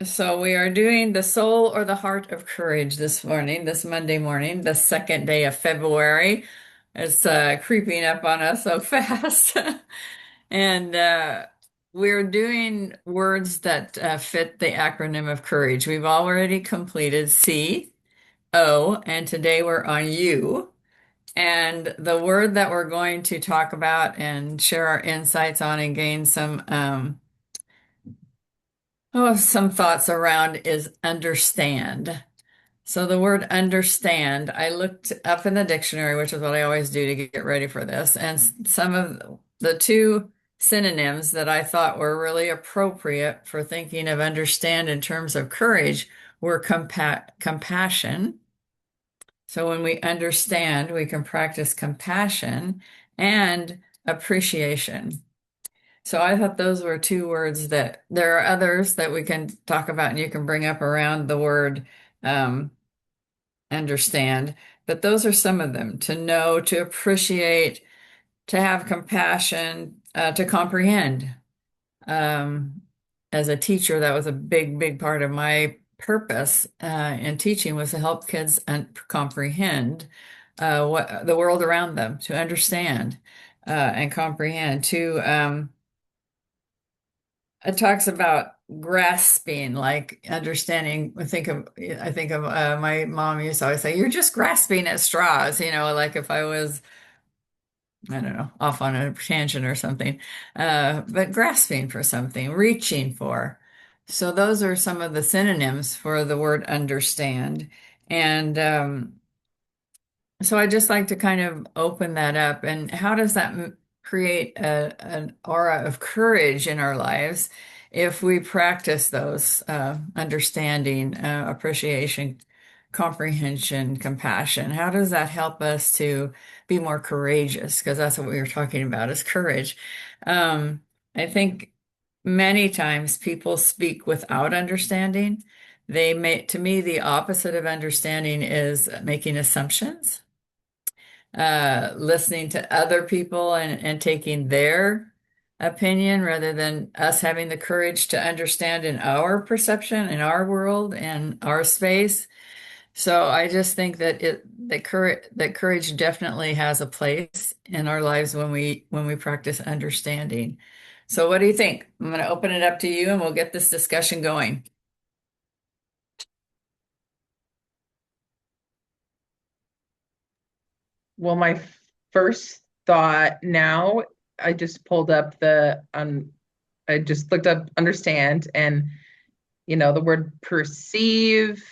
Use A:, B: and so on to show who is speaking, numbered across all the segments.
A: So we are doing the soul or the heart of courage this morning, this Monday morning, the second day of February. It's creeping up on us so fast. And we're doing words that fit the acronym of courage. We've already completed C, O, and today we're on U. And the word that we're going to talk about and share our insights on and gain some thoughts around is understand. So the word understand, I looked up in the dictionary, which is what I always do to get ready for this, and some of the two synonyms that I thought were really appropriate for thinking of understand in terms of courage were compassion. So when we understand, we can practice compassion and appreciation. So I thought those were two words that there are others that we can talk about and you can bring up around the word um, understand, but those are some of them to know, to appreciate, to have compassion, to comprehend. Um, as a teacher, that was a big, big part of my purpose in teaching was to help kids comprehend what the world around them, to understand and comprehend, to it talks about grasping, like understanding. I think of my mom used to always say, "You're just grasping at straws," like if I was, I don't know, off on a tangent or something. But grasping for something, reaching for. So those are some of the synonyms for the word understand. And so I just like to kind of open that up. And how does that create an aura of courage in our lives if we practice those understanding, appreciation, comprehension, compassion? How does that help us to be more courageous? Because that's what we were talking about is courage. Um, I think many times people speak without understanding. To me, the opposite of understanding is making assumptions, listening to other people and taking their opinion rather than us having the courage to understand in our perception, in our world, and our space. So I just think that courage definitely has a place in our lives when we practice understanding. So what do you think? I'm going to open it up to you and we'll get this discussion going.
B: Well, my first thought now, I just pulled up I just looked up understand and the word perceive,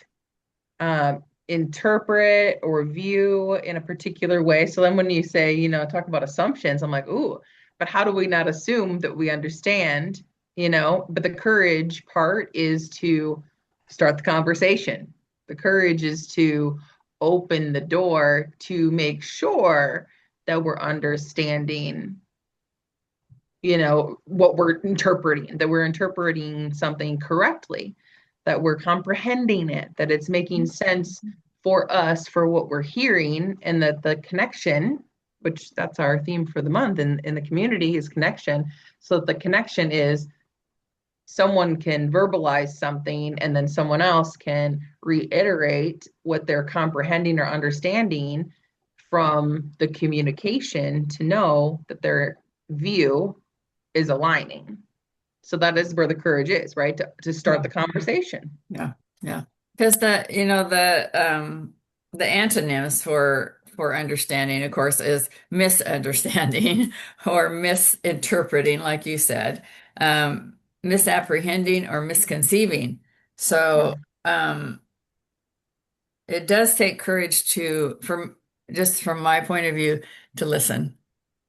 B: interpret or view in a particular way. So then when you say, talk about assumptions, I'm like, ooh, but how do we not assume that we understand, But the courage part is to start the conversation. The courage is to open the door to make sure that we're understanding, what we're interpreting, that we're interpreting something correctly, that we're comprehending it, that it's making sense for us for what we're hearing, and that the connection, which that's our theme for the month in the community, is connection. So that the connection is someone can verbalize something and then someone else can reiterate what they're comprehending or understanding from the communication to know that their view is aligning. So that is where the courage is, right? To start
A: Yeah.
B: the conversation.
A: Yeah, yeah. Because the antonyms for understanding, of course, is misunderstanding or misinterpreting, like you said, misapprehending or misconceiving.
B: Yeah.
A: So it does take courage from just from my point of view, to listen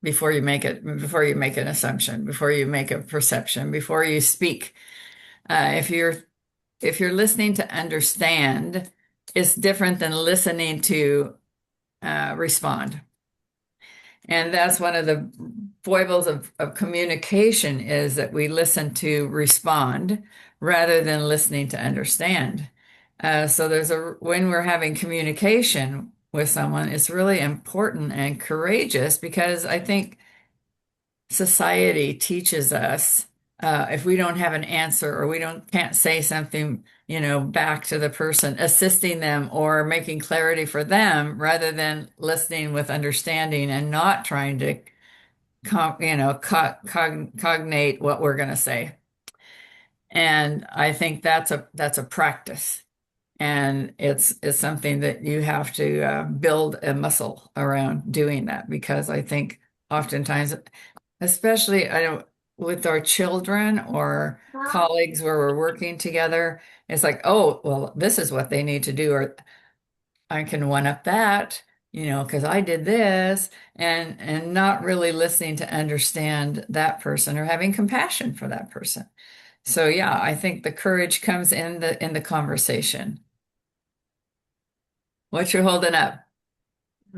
A: before you make an assumption, before you make a perception, before you speak. If you're listening to understand, it's different than listening to respond. And that's one of the foibles of communication is that we listen to respond rather than listening to understand. So when we're having communication with someone, it's really important and courageous because I think society teaches us. if we don't have an answer or we don't can't say something, back to the person, assisting them or making clarity for them rather than listening with understanding and not trying to cognate what we're going to say. And I think that's a practice. And it's something that you have to build a muscle around doing that because I think oftentimes, especially I don't with our children or colleagues where we're working together, it's like, oh, well, this is what they need to do, or I can one up that, because I did this, and not really listening to understand that person or having compassion for that person. So yeah, I think the courage comes in the conversation. What you holding up?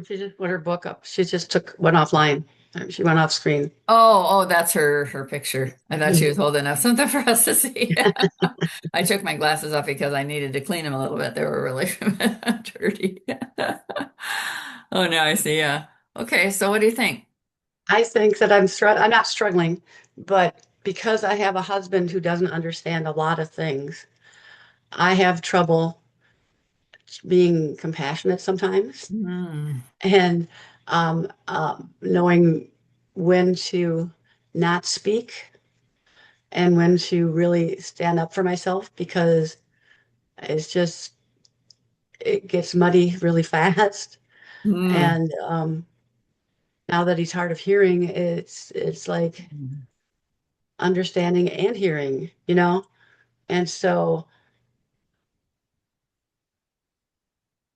C: She just put her book up. She just went offline. She went off screen.
A: Oh, that's her picture. I thought she was holding up something for us to see. I took my glasses off because I needed to clean them a little bit. They were really dirty. Oh, now I see. Yeah. Okay, so what do you think?
C: I think that I'm not struggling, but because I have a husband who doesn't understand a lot of things, I have trouble being compassionate sometimes
A: Hmm.
C: and knowing when to not speak and when to really stand up for myself because it's just it gets muddy really fast.
A: Hmm.
C: And now that he's hard of hearing, it's like understanding and hearing, you know? And so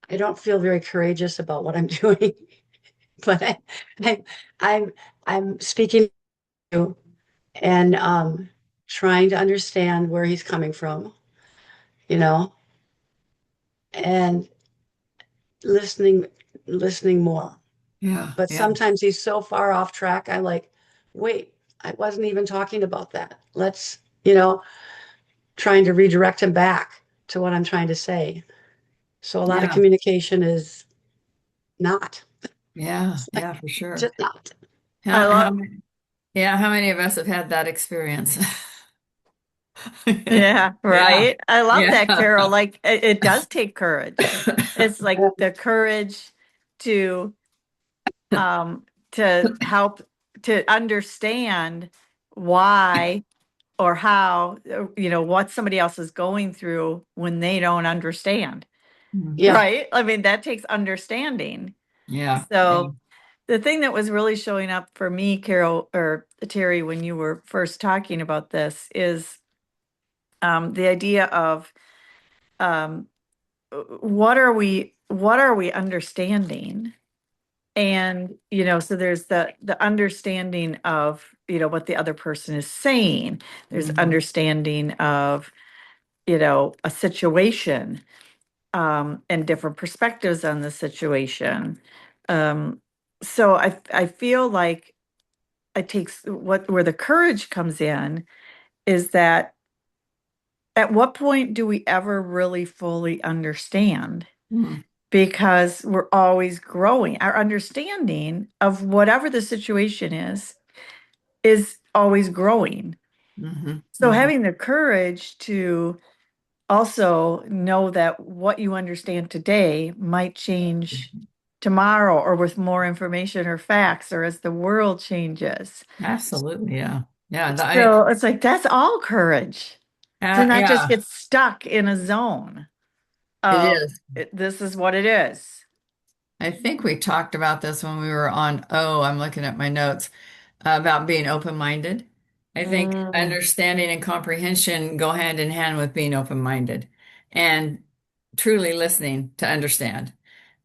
C: I don't feel very courageous about what I'm doing, but I, I'm I'm speaking to you and trying to understand where he's coming from, you know, and listening listening more.
A: Yeah,
C: But
A: yeah.
C: sometimes he's so far off track, I'm like, wait, I wasn't even talking about that. Let's, trying to redirect him back to what I'm trying to say. So a lot of
A: Yeah.
C: communication is not.
A: Yeah,
C: It's like
A: yeah, for sure.
C: just not.
D: I
A: How
D: love,
A: many, yeah, how many of us have had that experience?
D: yeah,
A: Yeah.
D: right. I love that,
A: Yeah.
D: Carol. Like it does take courage. It's like the courage to to help to understand why or how what somebody else is going through when they don't understand,
A: Mm.
C: Yeah.
D: right? I mean, that takes understanding.
A: Yeah. Yeah.
D: So the thing that was really showing up for me, Carol or Terry, when you were first talking about this is the idea of um, what are we understanding, and so there's the understanding of what the other person is saying. There's
A: Mhm.
D: understanding of a situation, and different perspectives on the situation. um, so I feel like it takes where the courage comes in is that at what point do we ever really fully understand?
A: Mm.
D: Because we're always growing. Our understanding of whatever the situation is always growing.
A: Mhm.
D: So
A: Mhm.
D: having the courage to also know that what you understand today might change tomorrow or with more information or facts or as the world changes.
A: Absolutely. Yeah. Yeah.
D: So it's like that's all courage to not just
A: Yeah,
D: get stuck in a zone
A: it
D: of
A: is.
D: this is what it is.
A: I think we talked about this when we were on, I'm looking at my notes about being open-minded. I think
D: Mm.
A: understanding and comprehension go hand in hand with being open-minded and truly listening to understand.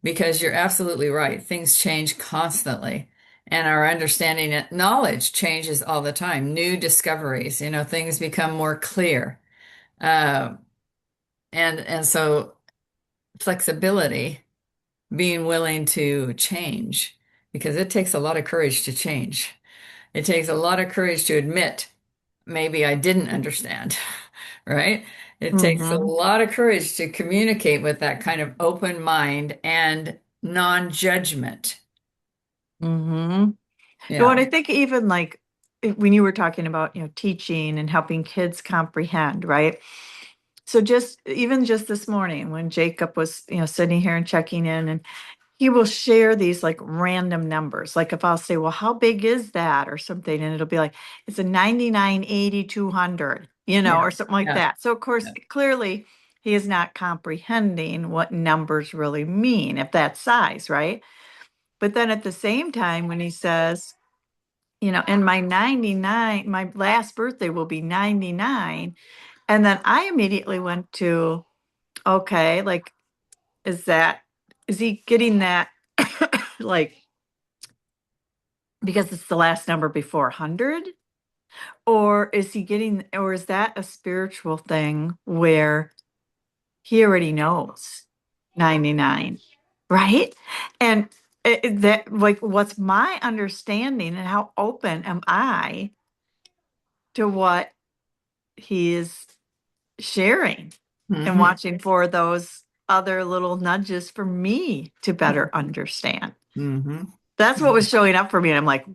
A: Because you're absolutely right. Things change constantly. And our understanding and knowledge changes all the time. New discoveries, things become more clear. Uh, and so flexibility, being willing to change, because it takes a lot of courage to change. It takes a lot of courage to admit maybe I didn't understand, right? It takes a
D: Hmm.
A: lot of courage to communicate with that kind of open mind and non-judgment.
D: Hmm. You know,
A: Yeah.
D: and I think even like when you were talking about, teaching and helping kids comprehend, right? So just this morning when Jacob was, sitting here and checking in, and he will share these like random numbers. Like if I'll say, well, how big is that or something? And it'll be like, it's a 99, 80, 200,
A: Yeah.
D: or something like
A: Yeah.
D: that. So of course, clearly he is not comprehending what numbers really mean if that size, right? But then at the same time, when he says, and my 99, my last birthday will be 99. And then I immediately went to, okay, like, is he getting that like, because it's the last number before 100? Or is that a spiritual thing where he already knows 99, right? And that, like, what's my understanding and how open am I to what he is sharing and
A: Mhm.
D: watching for those other little nudges for me to better understand?
A: Mhm.
D: That's what was showing up for me. And I'm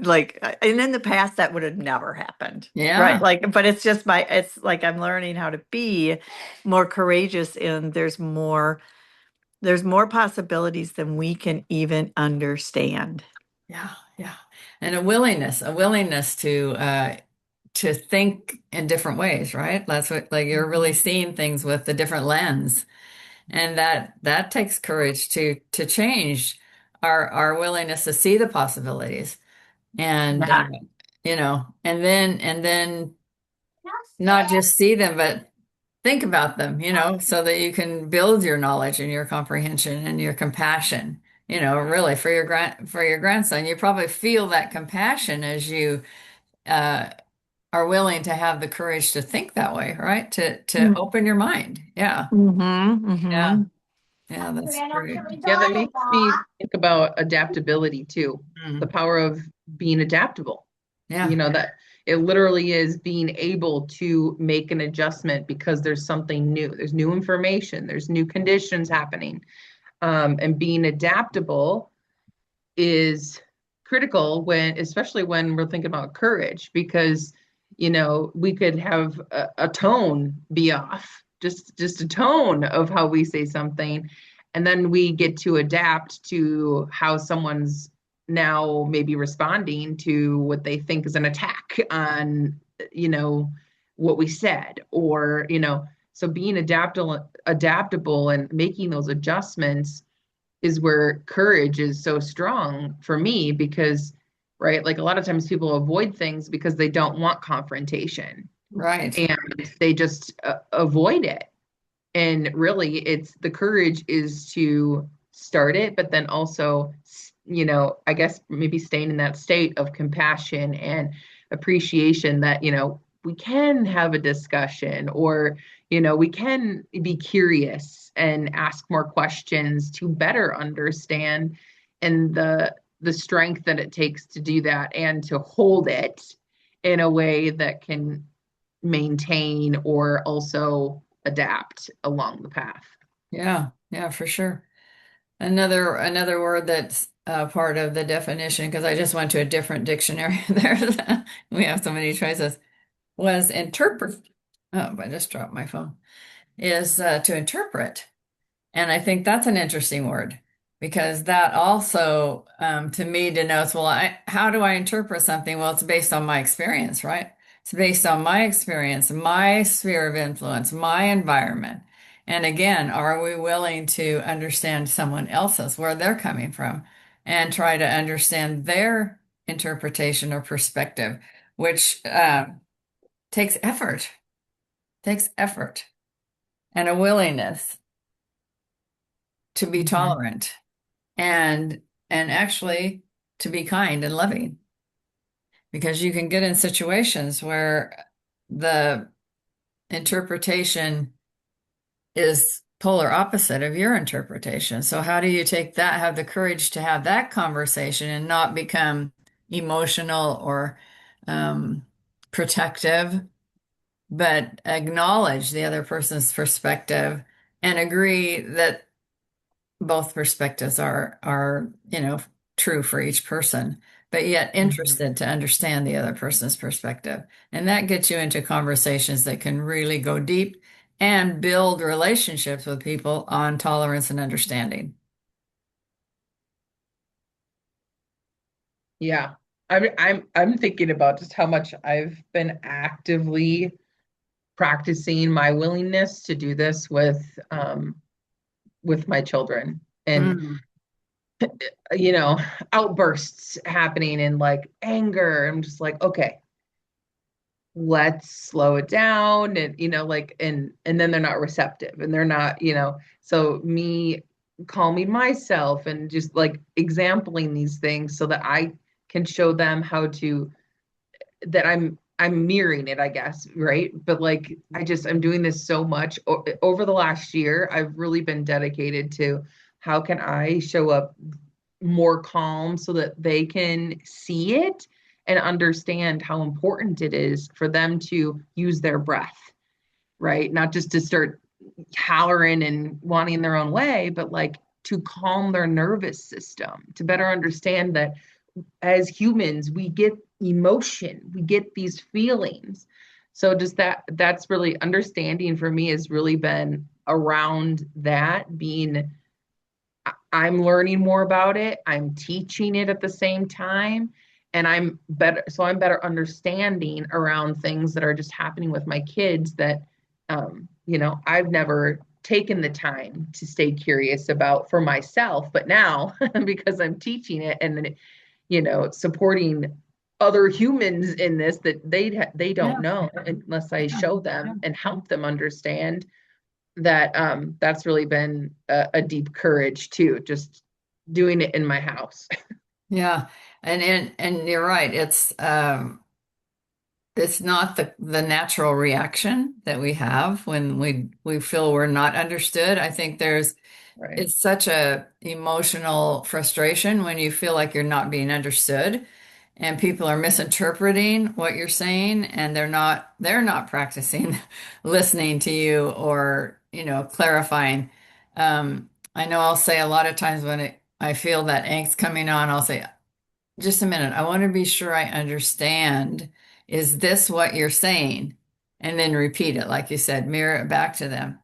D: and in the past that would have never happened. Right.
A: Yeah.
D: Like, but it's like I'm learning how to be more courageous, and there's more possibilities than we can even understand.
A: Yeah. Yeah. And a willingness to think in different ways, right? That's what, like, you're really seeing things with a different lens. And that takes courage to change our willingness to see the possibilities. And
D: Yeah.
A: and then not just see them, but think about them, so that you can build your knowledge and your comprehension and your compassion, really for your grandson. You probably feel that compassion as you uh, are willing to have the courage to think that way, right? To open your mind. Yeah.
D: Mm-hmm.
A: Yeah.
D: Mm-hmm.
A: Yeah, that's great.
B: Yeah, that makes me think about adaptability too. The
A: Mm.
B: power of being adaptable.
A: Yeah.
B: That it literally is being able to make an adjustment because there's something new. There's new information, there's new conditions happening. And being adaptable is critical especially when we're thinking about courage, because we could have a tone be off, just a tone of how we say something, and then we get to adapt to how someone's now maybe responding to what they think is an attack on you know what we said, or so being adaptable and making those adjustments is where courage is so strong for me, because right, like a lot of times people avoid things because they don't want confrontation
A: Right.
B: and they just avoid it. And really it's the courage is to start it, but then also I guess maybe staying in that state of compassion and appreciation that we can have a discussion, or we can be curious and ask more questions to better understand, and the strength that it takes to do that and to hold it in a way that can maintain or also adapt along the path.
A: Yeah. Yeah, for sure. Another word that's part of the definition, because I just went to a different dictionary there. We have so many choices, was interpret. Oh, I just dropped my phone. Is to interpret. And I think that's an interesting word, because that also, to me, denotes, well, how do I interpret something? Well, it's based on my experience, right? It's based on my experience, my sphere of influence, my environment. And again, are we willing to understand someone else's, where they're coming from, and try to understand their interpretation or perspective, which takes effort, takes effort and a willingness to be
B: Mhm.
A: tolerant and actually to be kind and loving, because you can get in situations where the interpretation is polar opposite of your interpretation. So how do you take that, have the courage to have that conversation and not become emotional or um, protective, but acknowledge the other person's perspective and agree that both perspectives are true for each person, but yet
B: Mhm.
A: interested to understand the other person's perspective. And that gets you into conversations that can really go deep and build relationships with people on tolerance and understanding.
B: Yeah. I'm thinking about just how much I've been actively practicing my willingness to do this with my children. And
A: Mm.
B: you know, outbursts happening and like anger. I'm just like, okay, let's slow it down. And like, and then they're not receptive and they're not, so me calming myself and just like exampling these things so that I can show them how to, that I'm mirroring it, I guess, right? But like I'm doing this so much over the last year. I've really been dedicated to how can I show up more calm so that they can see it and understand how important it is for them to use their breath, right? Not just to start hollering and wanting their own way, but like to calm their nervous system, to better understand that as humans, we get emotion, we get these feelings. So just that's really understanding for me has really been around that being I'm learning more about it. I'm teaching it at the same time. And I'm better understanding around things that are just happening with my kids that, I've never taken the time to stay curious about for myself. But now, because I'm teaching it and, supporting other humans in this that they don't
A: Yeah.
B: know unless I
A: Yeah.
B: show
A: Yeah.
B: them and help them understand that that's really been a deep courage too, just doing it in my house.
A: Yeah. And you're right. It's not the natural reaction that we have when we feel we're not understood. I think
B: Right.
A: it's such a emotional frustration when you feel like you're not being understood and people are misinterpreting what you're saying and they're not practicing listening to you or, clarifying. I know I'll say a lot of times when I feel that angst coming on, I'll say, just a minute. I want to be sure I understand. Is this what you're saying? And then repeat it, like you said, mirror it back to them.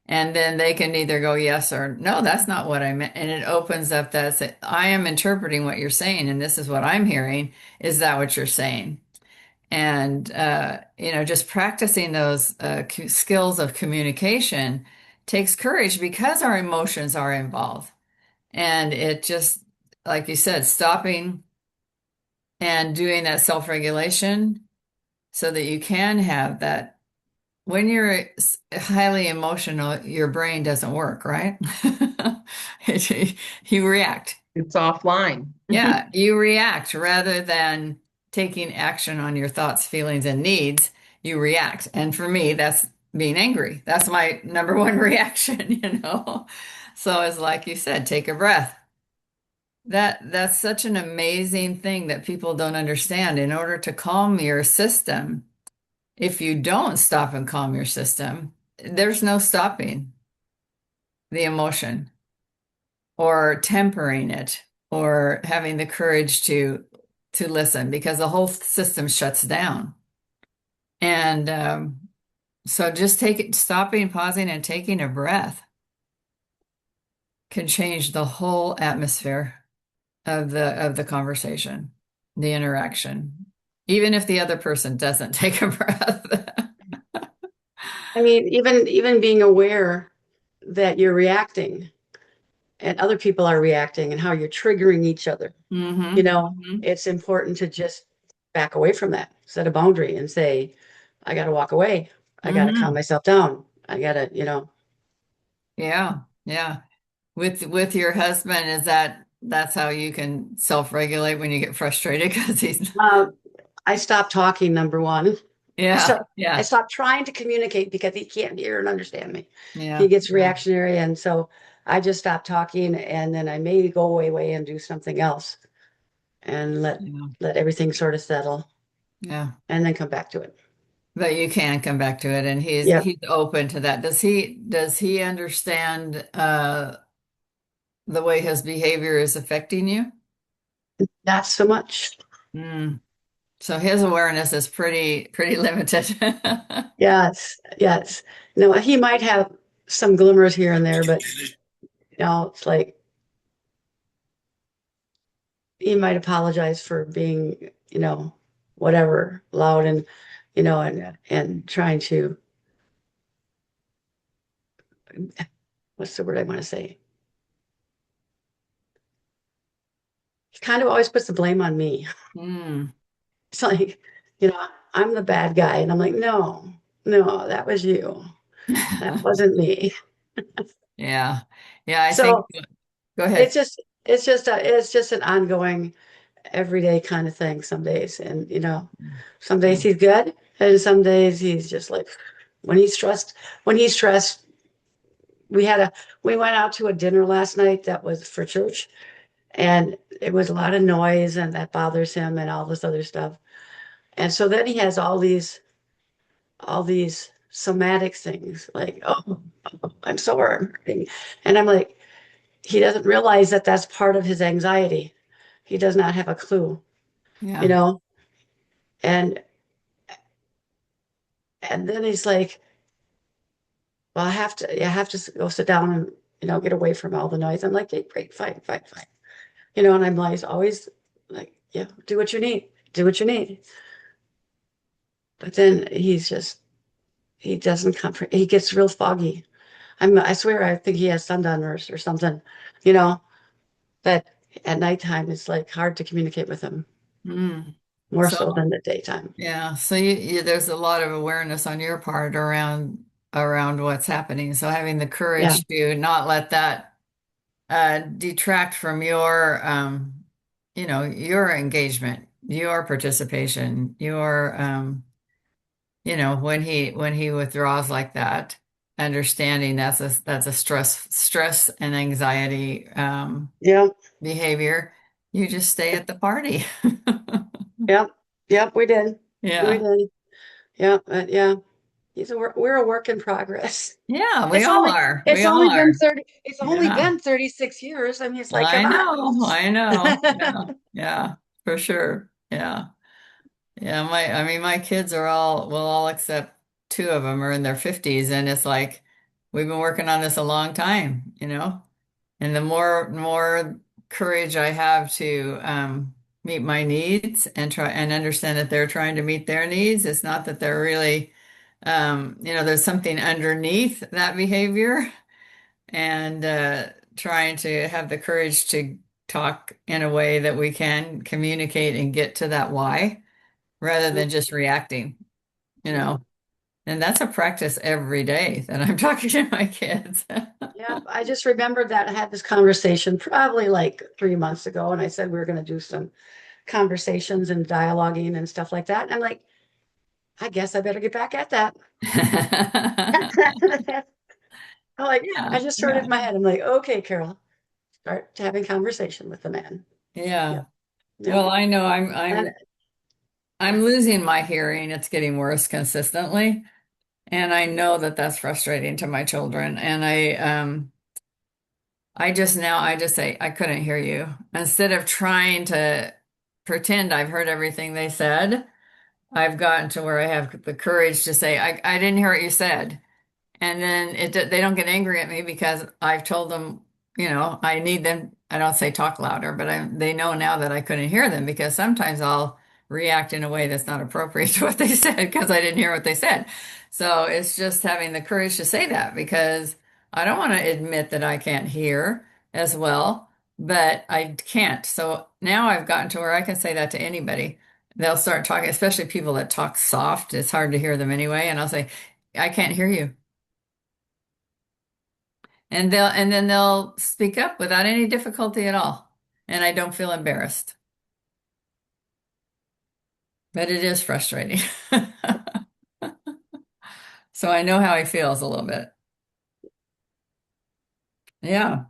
A: And then they can either go yes or no, that's not what I meant. And it opens up I am interpreting what you're saying, and this is what I'm hearing. Is that what you're saying? And, just practicing those skills of communication takes courage because our emotions are involved. And it just, like you said, stopping and doing that self-regulation so that you can have that. When you're highly emotional, your brain doesn't work, right? You react.
B: It's offline.
A: Yeah, you react rather than taking action on your thoughts, feelings, and needs. You react. And for me, that's being angry. That's my number one reaction. So it's like you said, take a breath. That's such an amazing thing that people don't understand. In order to calm your system, if you don't stop and calm your system, there's no stopping the emotion or tempering it or having the courage to listen because the whole system shuts down. And so just stopping, pausing, and taking a breath can change the whole atmosphere of the conversation, the interaction, even if the other person doesn't take a breath.
C: I mean, even being aware that you're reacting and other people are reacting and how you're triggering each other.
A: Hmm. Hmm.
C: It's important to just back away from that, set a boundary and say, I got to walk away. I got to calm
A: Hmm.
C: myself down. I got to,
A: Yeah, yeah. With your husband, that's how you can self-regulate when you get frustrated because he's
C: uh, I stopped talking, number one. I
A: yeah,
C: stopped, I
A: yeah,
C: stopped trying to communicate because he can't hear and understand me. He
A: yeah,
C: gets
A: yeah,
C: reactionary. And so I just stopped talking and then I may go away and do something else and
A: yeah,
C: let everything sort of settle
A: yeah.
C: and then come back to it.
A: But you can come back to it, and he's
C: Yeah.
A: he's open to that. Does he understand the way his behavior is affecting you?
C: not so much.
A: Mm. So his awareness is pretty limited.
C: Yes, yes. No, he might have some glimmers here and there, but it's like he might apologize for being, whatever, loud and, and trying to, what's the word I want to say? He kind of always puts the blame on me.
A: Mm.
C: It's like, I'm the bad guy. And I'm like, no, no, that was you. That wasn't me.
A: Yeah. Yeah, I think
C: So
A: go
C: it's
A: ahead.
C: just, it's just an ongoing, everyday kind of thing some days. And, some
A: Yeah.
C: days he's good. And some days he's just like, when he's stressed, we went out to a dinner last night that was for church. And it was a lot of noise and that bothers him and all this other stuff. And so then he has all these somatic things like, oh, I'm sore. And I'm like, he doesn't realize that that's part of his anxiety. He does not have a clue, you
A: Yeah.
C: know? And and then he's like, well, I have to go sit down and, get away from all the noise. I'm like, hey, great, fine, fine, fine. And I'm like, always like, yeah, do what you need, do what you need. But then he doesn't he gets real foggy. I swear, I think he has sundowners or something, you know, that at nighttime it's like hard to communicate with him
A: Mm.
C: more
A: So
C: so than the daytime.
A: yeah, so there's a lot of awareness on your part around what's happening. So having the
C: Yeah.
A: courage to not let that detract from your engagement, your participation, when he withdraws like that, understanding that's a stress and anxiety
C: Yeah.
A: behavior. You just stay at the party.
C: Yep. Yep. We did. We
A: Yeah.
C: did. Yeah. Yeah. We're a work in progress.
A: Yeah, we
C: It's
A: all
C: only,
A: are. We
C: it's
A: all
C: only been
A: are.
C: 30, it's only
A: Yeah.
C: been 36 years. I mean, it's like,
A: I
C: come on.
A: know. I know. Yeah. Yeah, for sure. Yeah. Yeah, my kids are all except two of them are in their 50s, and it's like we've been working on this a long time. And the more courage I have to meet my needs and try and understand that they're trying to meet their needs, it's not that they're really there's something underneath that behavior, and trying to have the courage to talk in a way that we can communicate and get to that why rather
C: Yeah.
A: than just reacting, you
C: Yeah.
A: know. And that's a practice every day that I'm talking to my kids.
C: Yeah, I just remembered that I had this conversation probably like 3 months ago, and I said we were going to do some conversations and dialoguing and stuff like that. And I'm like, I guess I better get back at that. I'm like,
A: Yeah,
C: I just started
A: yeah,
C: in my head. I'm like, okay, Carol, start having conversation with the man.
A: yeah.
C: Yeah, yeah.
A: Well, I know I'm
C: And
A: I'm I'm losing my hearing. It's getting worse consistently, and I know that that's frustrating to my children. And I just say, I couldn't hear you. Instead of trying to pretend I've heard everything they said, I've gotten to where I have the courage to say, I didn't hear what you said. And then they don't get angry at me because I've told them, I need them. I don't say talk louder, but they know now that I couldn't hear them because sometimes I'll react in a way that's not appropriate to what they said because I didn't hear what they said. So it's just having the courage to say that because I don't want to admit that I can't hear as well, but I can't. So now I've gotten to where I can say that to anybody. They'll start talking, especially people that talk soft. It's hard to hear them anyway. And I'll say, I can't hear you. And then they'll speak up without any difficulty at all. And I don't feel embarrassed. But it is frustrating. So I know how he feels a little bit. Yeah.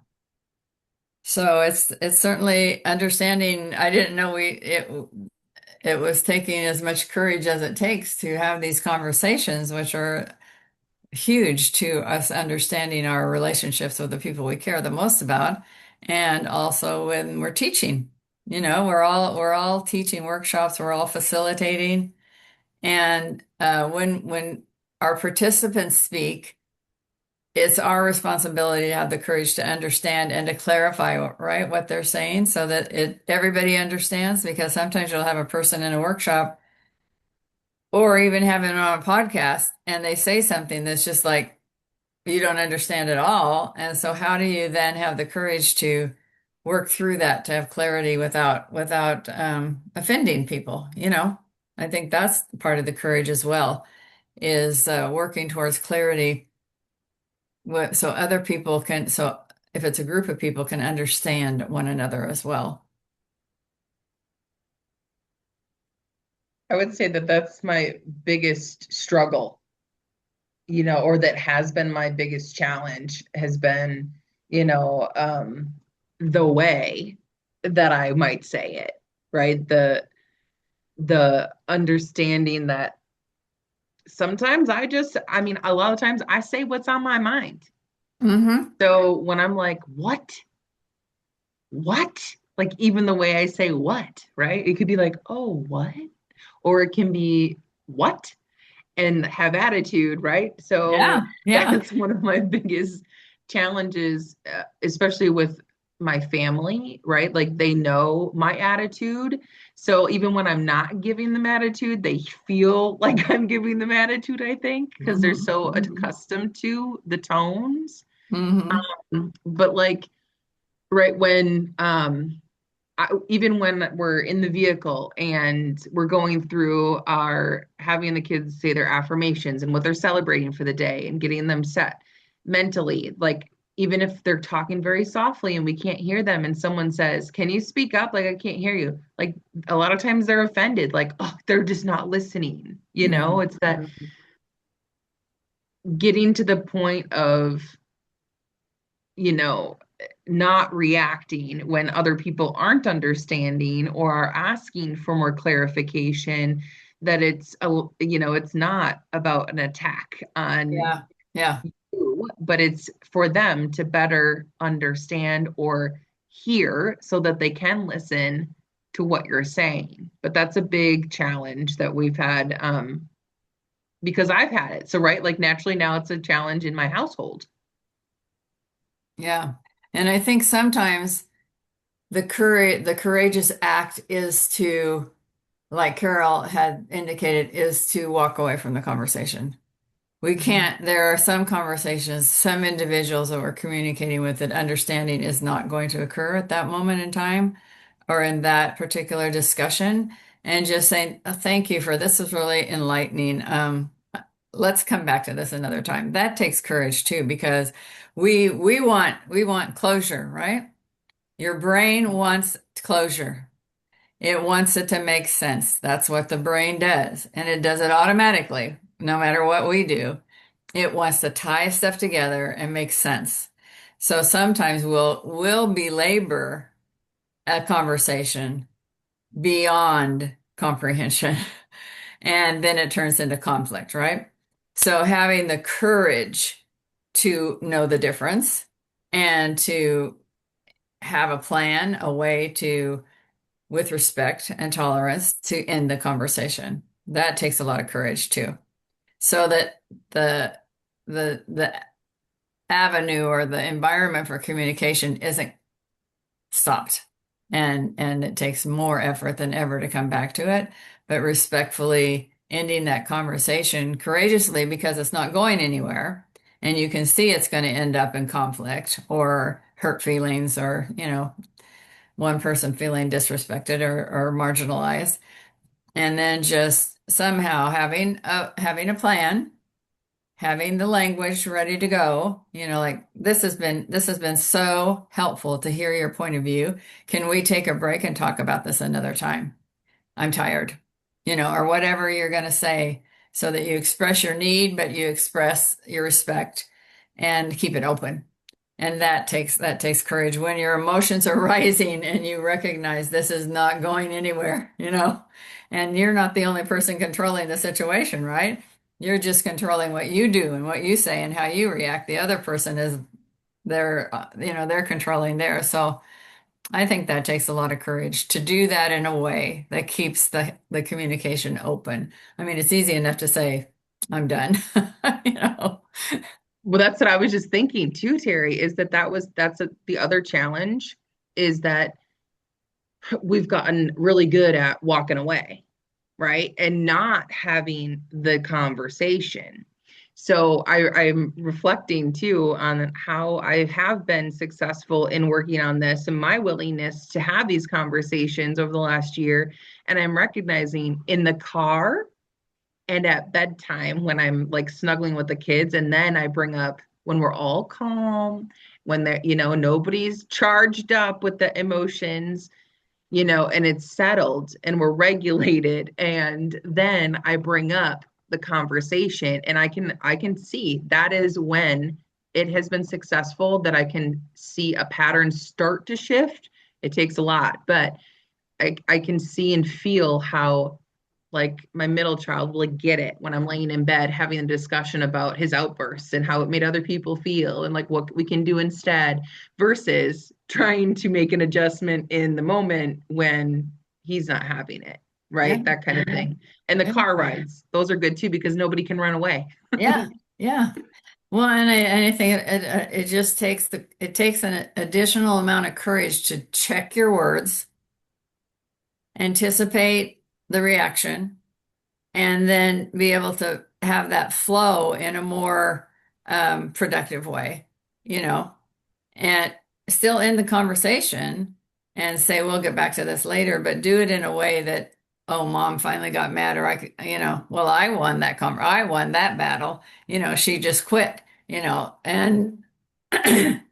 A: So it's certainly understanding. I didn't know it was taking as much courage as it takes to have these conversations, which are huge to us understanding our relationships with the people we care the most about, and also when we're teaching. We're all teaching workshops, we're all facilitating. And when our participants speak, it's our responsibility to have the courage to understand and to clarify, right, what they're saying so that everybody understands. Because sometimes you'll have a person in a workshop or even have it on a podcast and they say something that's just like you don't understand at all. And so how do you then have the courage to work through that, to have clarity without offending people, I think that's part of the courage as well, is working towards clarity so other people can, so if it's a group of people, can understand one another as well.
B: I would say that that's my biggest struggle, or that has been my biggest challenge has been, the way that I might say it, right? The understanding that sometimes I mean, a lot of times I say what's on my mind.
A: Mm-hmm.
B: So when I'm like, what? What? Like even the way I say what, right? It could be like, oh, what? Or it can be what? And have attitude, right? So
A: Yeah, yeah.
B: that's one of my biggest challenges, especially with my family, right? Like they know my attitude. So even when I'm not giving them attitude, they feel like I'm giving them attitude, I think, because they're
A: Mm-hmm.
B: so
A: Mm-hmm.
B: accustomed to the tones.
A: Mm-hmm.
B: But like right when even when we're in the vehicle and we're going through our having the kids say their affirmations and what they're celebrating for the day and getting them set mentally, like even if they're talking very softly and we can't hear them and someone says, "Can you speak up? Like I can't hear you." Like a lot of times they're offended, like, "Oh, they're just not listening."
A: Mm-hmm.
B: It's that getting to the point of, you know, not reacting when other people aren't understanding or are asking for more clarification, that it's not about an attack on
A: Yeah, yeah.
B: you, but it's for them to better understand or hear so that they can listen to what you're saying. But that's a big challenge that we've had, because I've had it. So, right, like naturally now it's a challenge in my household.
A: Yeah. And I think sometimes the courageous act is to, like Carol had indicated, is to walk away from the conversation. We
B: Mhm.
A: can't, there are some conversations, some individuals that we're communicating with that understanding is not going to occur at that moment in time or in that particular discussion. And just saying, thank you for this was really enlightening. Let's come back to this another time. That takes courage too, because we want closure, right? Your brain wants closure. It wants it to make sense. That's what the brain does. And it does it automatically, no matter what we do. It wants to tie stuff together and make sense. So sometimes we'll belabor a conversation beyond comprehension. And then it turns into conflict, right? So having the courage to know the difference and to have a plan, a way to, with respect and tolerance, to end the conversation. That takes a lot of courage too. So that the the avenue or the environment for communication isn't stopped. And it takes more effort than ever to come back to it, but respectfully ending that conversation courageously because it's not going anywhere. And you can see it's going to end up in conflict or hurt feelings or, one person feeling disrespected or marginalized. And then just somehow having a plan, having the language ready to go, like this has been so helpful to hear your point of view. Can we take a break and talk about this another time? I'm tired, or whatever you're going to say so that you express your need, but you express your respect and keep it open. And that takes courage when your emotions are rising and you recognize this is not going anywhere, and you're not the only person controlling the situation, right? You're just controlling what you do and what you say and how you react. The other person is they're controlling theirs. So I think that takes a lot of courage to do that in a way that keeps the communication open. I mean, it's easy enough to say, I'm done, you know.
B: Well, that's what I was just thinking too, Terry, is the other challenge is that we've gotten really good at walking away, right? And not having the conversation. So I'm reflecting too on how I have been successful in working on this and my willingness to have these conversations over the last year. And I'm recognizing in the car and at bedtime when I'm like snuggling with the kids, and then I bring up when we're all calm, when they're, nobody's charged up with the emotions, and it's settled and we're regulated. And then I bring up the conversation and I can see that is when it has been successful, that I can see a pattern start to shift. It takes a lot, but I can see and feel how like my middle child will get it when I'm laying in bed having a discussion about his outbursts and how it made other people feel and like what we can do instead versus trying to make an adjustment in the moment when he's not having it,
A: Yeah,
B: right? That kind of thing. And the
A: yeah,
B: car rides, those are good too because nobody can run away.
A: yeah, yeah. Well, and I think it just takes an additional amount of courage to check your words, anticipate the reaction, and then be able to have that flow in a more productive way, you know, and still end the conversation and say, we'll get back to this later, but do it in a way that, oh, mom finally got mad, or well, I won I won that battle, she just quit, and and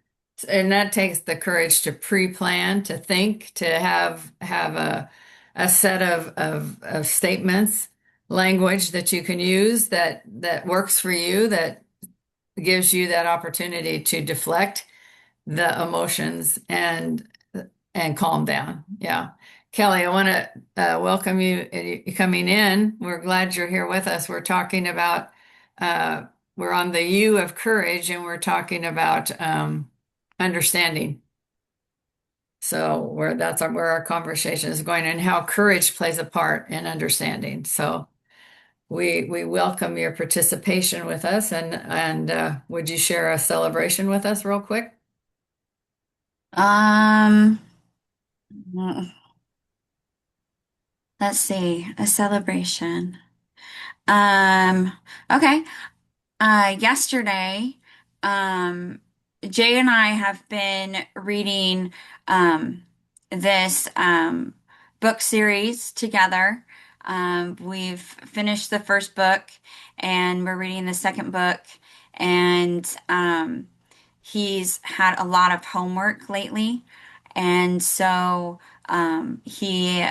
A: that takes the courage to pre-plan, to think, to have a set of statements, language that you can use that works for you, that gives you that opportunity to deflect the emotions and calm down. Yeah. Kelly, I want to welcome you coming in. We're glad you're here with us. We're talking about uh, we're on the U of courage, and we're talking about understanding. So where our conversation is going, and how courage plays a part in understanding. So we welcome your participation with us, and would you share a celebration with us real quick?
E: Um, let's see, a celebration. Um, okay. Yesterday, um, Jay and I have been reading this book series together. We've finished the first book and we're reading the second book, and he's had a lot of homework lately. And so he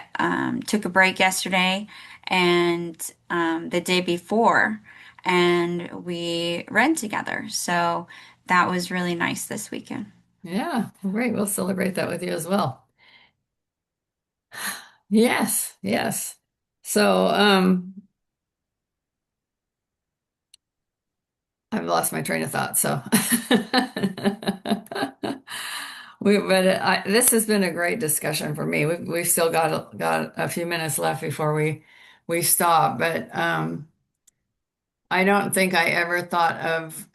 E: took a break yesterday and the day before, and we read together. So that was really nice this weekend.
A: Yeah, great. We'll celebrate that with you as well. Yes, yes. So, I've lost my train of thought. So, this has been a great discussion for me. We've still got a few minutes left before we stop, but I don't think I ever thought of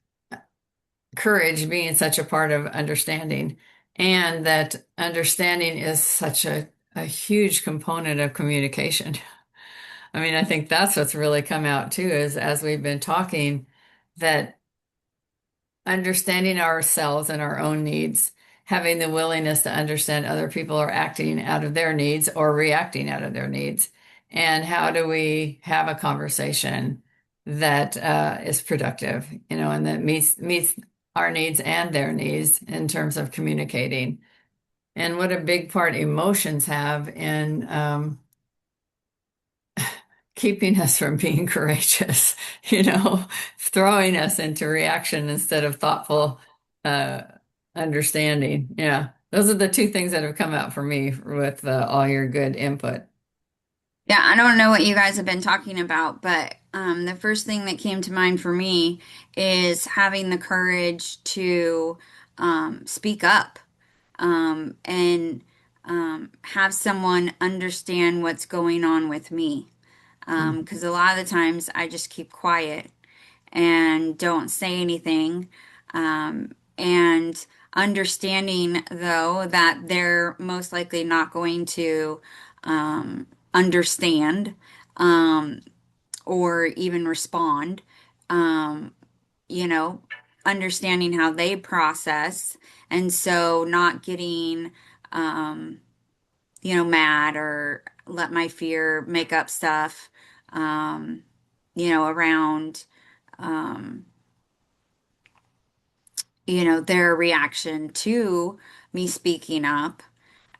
A: courage being such a part of understanding, and that understanding is such a huge component of communication. I mean, I think that's what's really come out too, is as we've been talking, that understanding ourselves and our own needs, having the willingness to understand other people are acting out of their needs or reacting out of their needs. And how do we have a conversation that is productive, and that meets our needs and their needs in terms of communicating. And what a big part emotions have in keeping us from being courageous, throwing us into reaction instead of thoughtful uh, understanding. Yeah, those are the two things that have come out for me with all your good input.
E: Yeah, I don't know what you guys have been talking about, but the first thing that came to mind for me is having the courage to speak up. And have someone understand what's going on with me. Because a lot of the times I just keep quiet and don't say anything. And understanding, though, that they're most likely not going to understand um, or even respond. Um, you know, understanding how they process. And so not getting, um, mad or let my fear make up stuff, um, around, um, their reaction to me speaking up.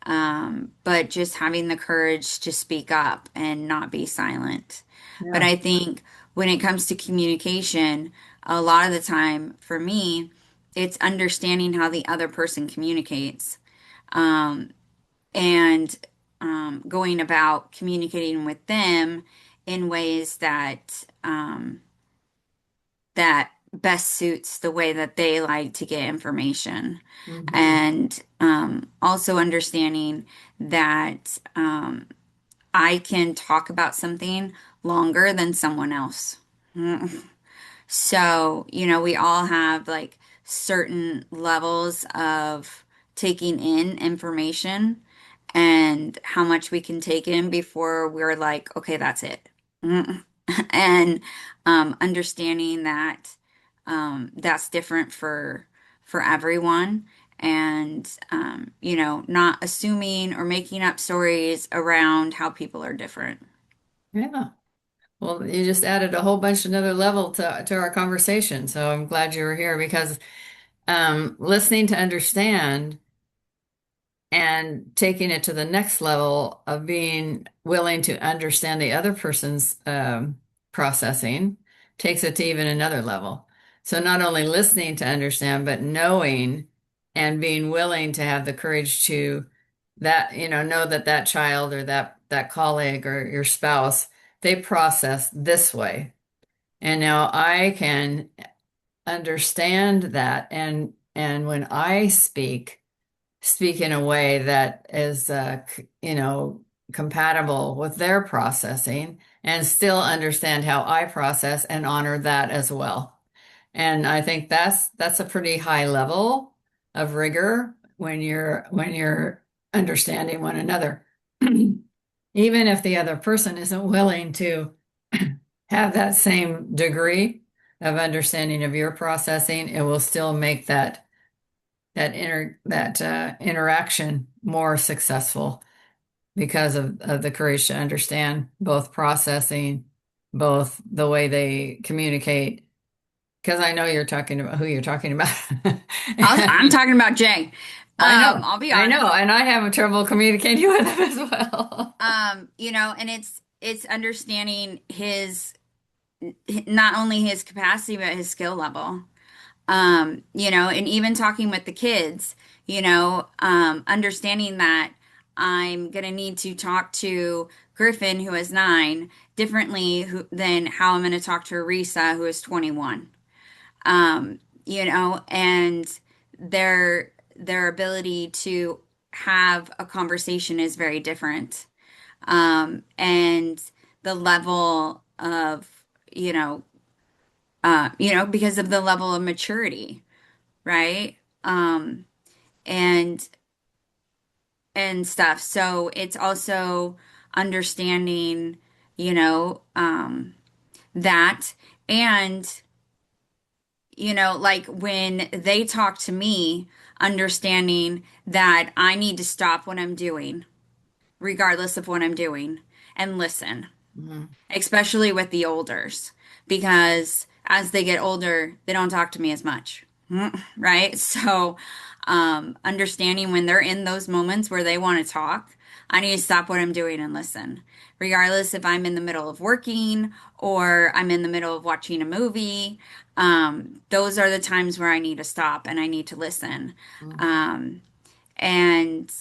E: But just having the courage to speak up and not be silent. But
A: Yeah.
E: I think when it comes to communication, a lot of the time for me, it's understanding how the other person communicates, um, and going about communicating with them in ways that best suits the way that they like to get information.
A: Mhm.
E: And also understanding that I can talk about something longer than someone else. So, we all have like certain levels of taking in information and how much we can take in before we're like, okay, that's it. And understanding that that's different for everyone, and not assuming or making up stories around how people are different.
A: Yeah. Well, you just added a whole bunch another level to our conversation. So I'm glad you were here because listening to understand and taking it to the next level of being willing to understand the other person's processing takes it to even another level. So not only listening to understand, but knowing and being willing to have the courage to that, know that that child or that colleague or your spouse, they process this way. And now I can understand that and when I speak in a way that is, compatible with their processing and still understand how I process and honor that as well. And I think that's a pretty high level of rigor when you're understanding one another. Even if the other person isn't willing to have that same degree of understanding of your processing, it will still make that interaction more successful because of the courage to understand both processing, both the way they communicate. Because I know you're talking about who you're talking about.
E: I'm talking about Jay.
A: I know,
E: I'll be
A: I know,
E: honest.
A: and I have trouble communicating with them as well.
E: And it's understanding not only his capacity but his skill level. And even talking with the kids, understanding that I'm gonna need to talk to Griffin, who is 9, differently than how I'm gonna talk to Arisa, who is 21. And their ability to have a conversation is very different. And the level of, because of the level of maturity, right? And stuff. So it's also understanding, that, and like when they talk to me, understanding that I need to stop what I'm doing, regardless of what I'm doing, and listen,
A: Mhm.
E: especially with the olders, because as they get older, they don't talk to me as much, right? So, understanding when they're in those moments where they want to talk, I need to stop what I'm doing and listen, regardless if I'm in the middle of working or I'm in the middle of watching a movie. Those are the times where I need to stop and I need to listen.
A: Mhm.
E: Um, and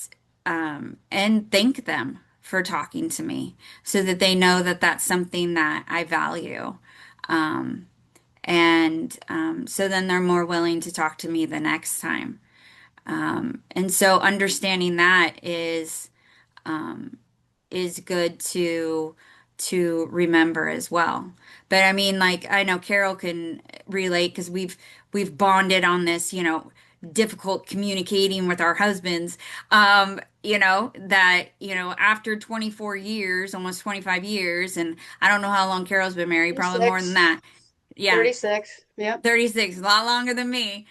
E: and thank them for talking to me so that they know that that's something that I value. And so then they're more willing to talk to me the next time. And so understanding that um, is good to remember as well. But I mean, like I know Carol can relate because we've bonded on this, difficult communicating with our husbands. That, after 24 years, almost 25 years, and I don't know how long Carol's been married, probably more than
C: 36,
E: that. Yeah,
C: 36. Yep.
E: 36, a lot longer than me.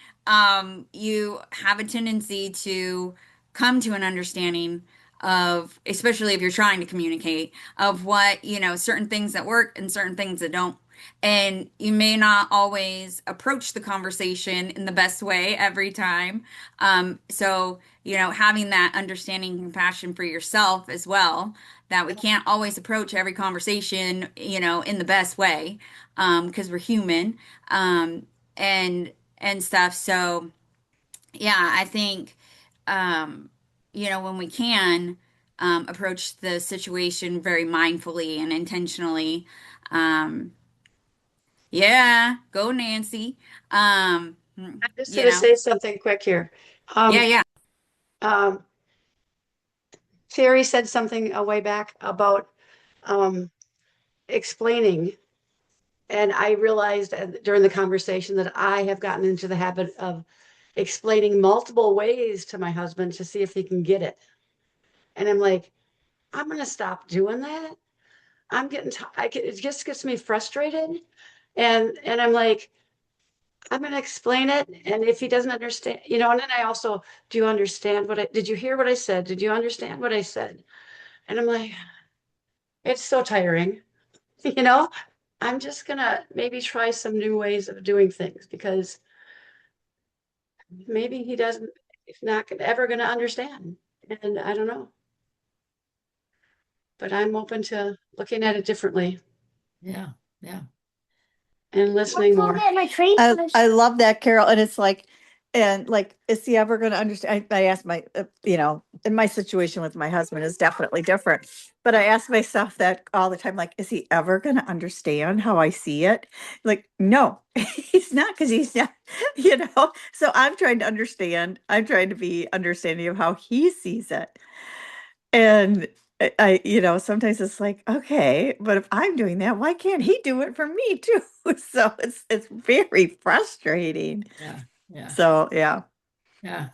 E: You have a tendency to come to an understanding of, especially if you're trying to communicate, of what, certain things that work and certain things that don't. And you may not always approach the conversation in the best way every time. So, having that understanding and compassion for yourself as well, that we can't always approach every conversation, in the best way, because we're human, and stuff. So yeah, I think, um, when we can, approach the situation very mindfully and intentionally. um, yeah, go Nancy. um,
C: I'm just
E: you
C: going to
E: know
C: say something quick here.
E: yeah,
C: Um,
E: yeah.
C: um, Terry said something a way back about um, explaining. And I realized during the conversation that I have gotten into the habit of explaining multiple ways to my husband to see if he can get it. And I'm like, I'm going to stop doing that. I'm getting, it just gets me frustrated. And I'm like, I'm going to explain it. And if he doesn't understand, and then I also, do you understand did you hear what I said? Did you understand what I said? And I'm like, it's so tiring, you know? I'm just going to maybe try some new ways of doing things because maybe he doesn't, he's not ever going to understand. And I don't know, but I'm open to looking at it differently
A: Yeah. Yeah.
C: and listening more.
D: I love that, Carol. And it's like, and like, is he ever going to understand? I asked in my situation with my husband is definitely different, but I ask myself that all the time, like, is he ever going to understand how I see it? Like, no, he's not, because he's not, so I'm trying to understand. I'm trying to be understanding of how he sees it. And sometimes it's like, okay, but if I'm doing that, why can't he do it for me too? So it's very frustrating.
A: Yeah. Yeah.
D: So yeah.
A: Yeah.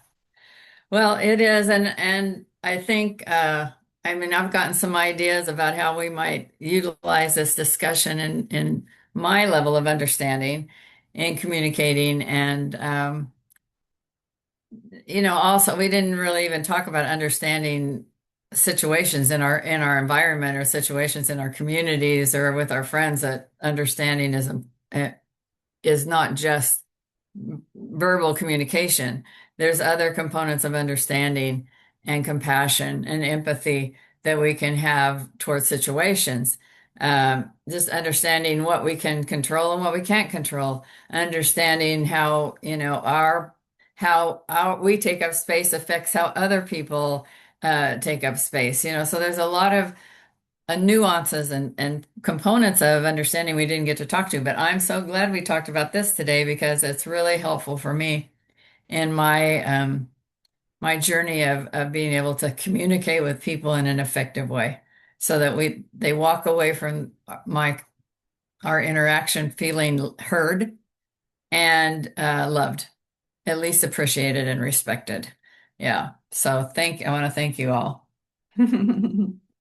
A: Well, it is, and I think I mean I've gotten some ideas about how we might utilize this discussion in my level of understanding and communicating, and also we didn't really even talk about understanding situations in our environment or situations in our communities or with our friends, that understanding is not just verbal communication. There's other components of understanding and compassion and empathy that we can have towards situations. Just understanding what we can control and what we can't control. Understanding how, we take up space affects how other people take up space. So there's a lot of nuances and components of understanding we didn't get to talk to, but I'm so glad we talked about this today because it's really helpful for me in my journey of being able to communicate with people in an effective way, so that they walk away from our interaction feeling heard and loved, at least appreciated and respected. Yeah. So I want to thank you all.